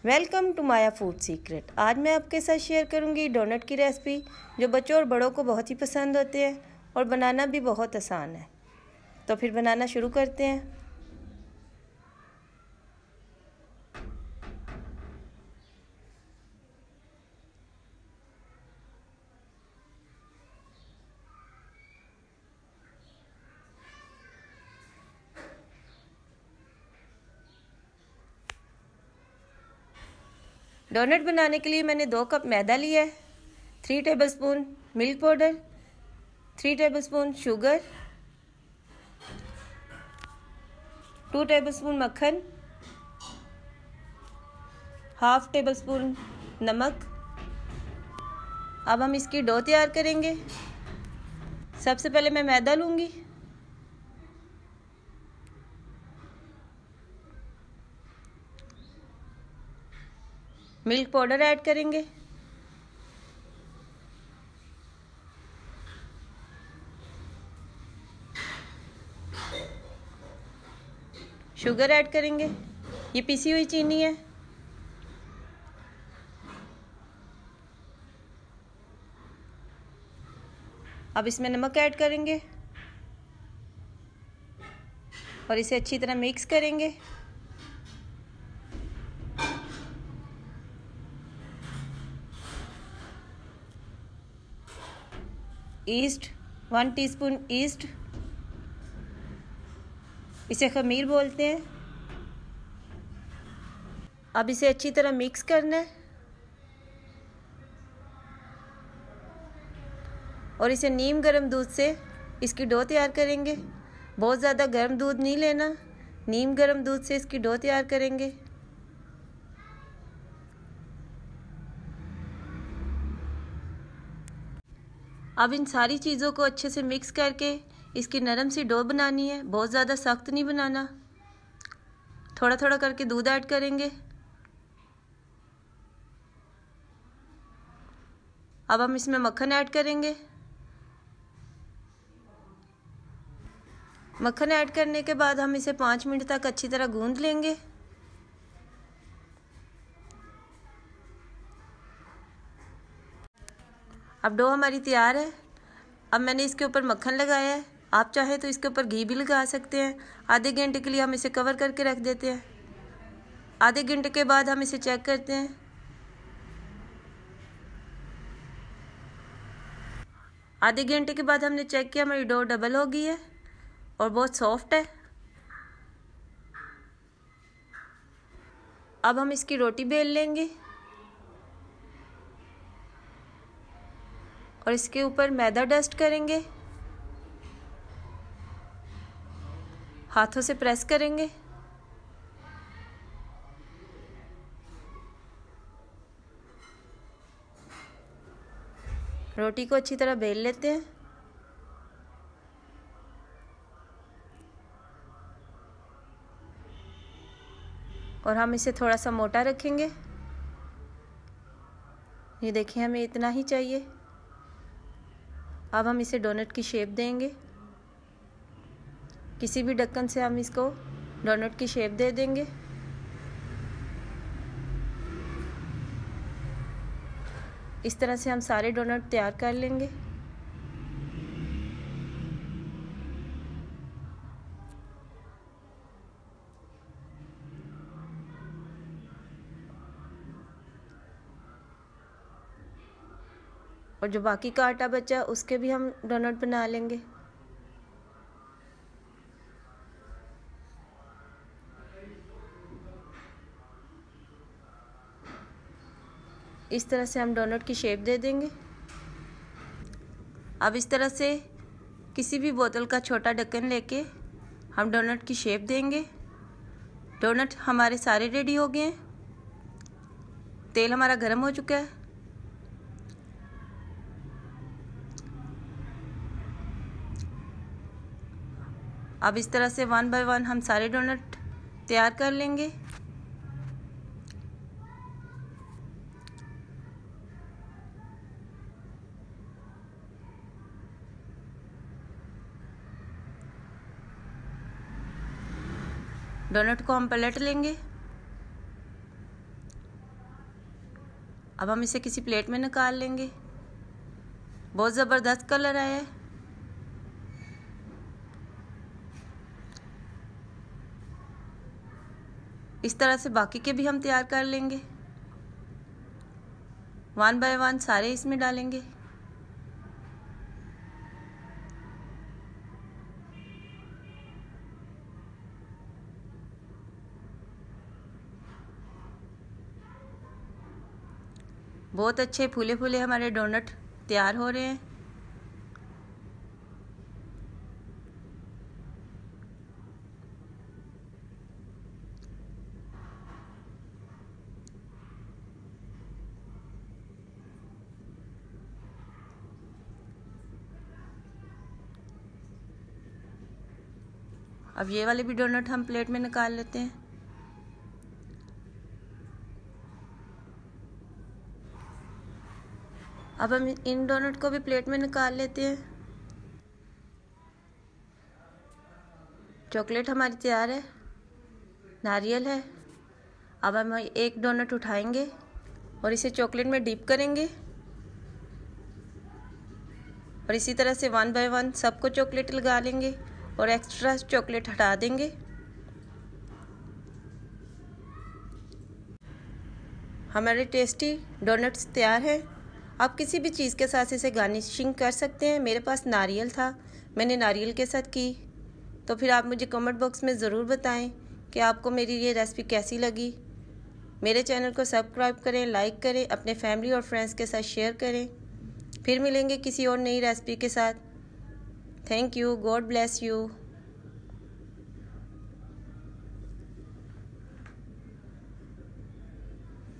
Welcome to Maya food secret. आज मैं आपके साथ शेयर करूंगी डोनट की रेसिपी जो बच्चों और बड़ों को बहुत ही पसंद होते हैं और बनाना भी बहुत आसान है। तो फिर बनाना शुरू करते हैं। डोनट बनाने के लिए मैंने 2 कप मैदा लिया है, 3 tablespoon milk powder, 3 tablespoon sugar, 2 tablespoon मक्खन, हाफ टेबलस्पून नमक। अब हम इसकी डो तैयार करेंगे। सबसे पहले मैं मैदा लूँगी, मिल्क पाउडर ऐड करेंगे, शुगर ऐड करेंगे, ये पिसी हुई चीनी है, अब इसमें नमक ऐड करेंगे और इसे अच्छी तरह मिक्स करेंगे। ईस्ट 1 टीस्पून ईस्ट, इसे खमीर बोलते हैं। अब इसे अच्छी तरह मिक्स करना है और इसे नीम गर्म दूध से इसकी डो तैयार करेंगे। बहुत ज़्यादा गर्म दूध नहीं लेना, नीम गर्म दूध से इसकी डो तैयार करेंगे। अब इन सारी चीज़ों को अच्छे से मिक्स करके इसकी नरम सी डो बनानी है। बहुत ज़्यादा सख्त नहीं बनाना, थोड़ा थोड़ा करके दूध ऐड करेंगे। अब हम इसमें मक्खन ऐड करेंगे। मक्खन ऐड करने के बाद हम इसे 5 मिनट तक अच्छी तरह गूंद लेंगे। अब डो हमारी तैयार है। अब मैंने इसके ऊपर मक्खन लगाया है, आप चाहे तो इसके ऊपर घी भी लगा सकते हैं। आधे घंटे के लिए हम इसे कवर करके रख देते हैं। आधे घंटे के बाद हम इसे चेक करते हैं। आधे घंटे के बाद हमने चेक किया, हमारी डो डबल हो गई है और बहुत सॉफ्ट है। अब हम इसकी रोटी बेल लेंगे और इसके ऊपर मैदा डस्ट करेंगे, हाथों से प्रेस करेंगे। रोटी को अच्छी तरह बेल लेते हैं और हम इसे थोड़ा सा मोटा रखेंगे। ये देखिए, हमें इतना ही चाहिए। अब हम इसे डोनट की शेप देंगे। किसी भी ढक्कन से हम इसको डोनट की शेप दे देंगे। इस तरह से हम सारे डोनट तैयार कर लेंगे। और जो बाकी का आटा बचा उसके भी हम डोनट बना लेंगे। इस तरह से हम डोनट की शेप दे देंगे। अब इस तरह से किसी भी बोतल का छोटा ढक्कन लेके हम डोनट की शेप देंगे। डोनट हमारे सारे रेडी हो गए हैं। तेल हमारा गर्म हो चुका है। अब इस तरह से 1 बाय 1 हम सारे डोनट तैयार कर लेंगे। डोनट को हम पलट लेंगे अब हम इसे किसी प्लेट में निकाल लेंगे। बहुत ज़बरदस्त कलर आया है। इस तरह से बाकी के भी हम तैयार कर लेंगे। 1 बाय 1 सारे इसमें डालेंगे। बहुत अच्छे फूले फूले हमारे डोनट तैयार हो रहे हैं। अब ये वाले भी डोनट हम प्लेट में निकाल लेते हैं। अब हम इन डोनट को भी प्लेट में निकाल लेते हैं। चॉकलेट हमारी तैयार है, नारियल है। अब हम एक डोनट उठाएंगे और इसे चॉकलेट में डिप करेंगे और इसी तरह से 1 बाय 1 सबको चॉकलेट लगा लेंगे और एक्स्ट्रा चॉकलेट हटा देंगे। हमारे टेस्टी डोनट्स तैयार हैं। आप किसी भी चीज़ के साथ इसे गार्निशिंग कर सकते हैं। मेरे पास नारियल था, मैंने नारियल के साथ की। तो फिर आप मुझे कमेंट बॉक्स में ज़रूर बताएं कि आपको मेरी ये रेसिपी कैसी लगी। मेरे चैनल को सब्सक्राइब करें, लाइक करें, अपने फैमिली और फ्रेंड्स के साथ शेयर करें। फिर मिलेंगे किसी और नई रेसिपी के साथ। Thank you, God bless you.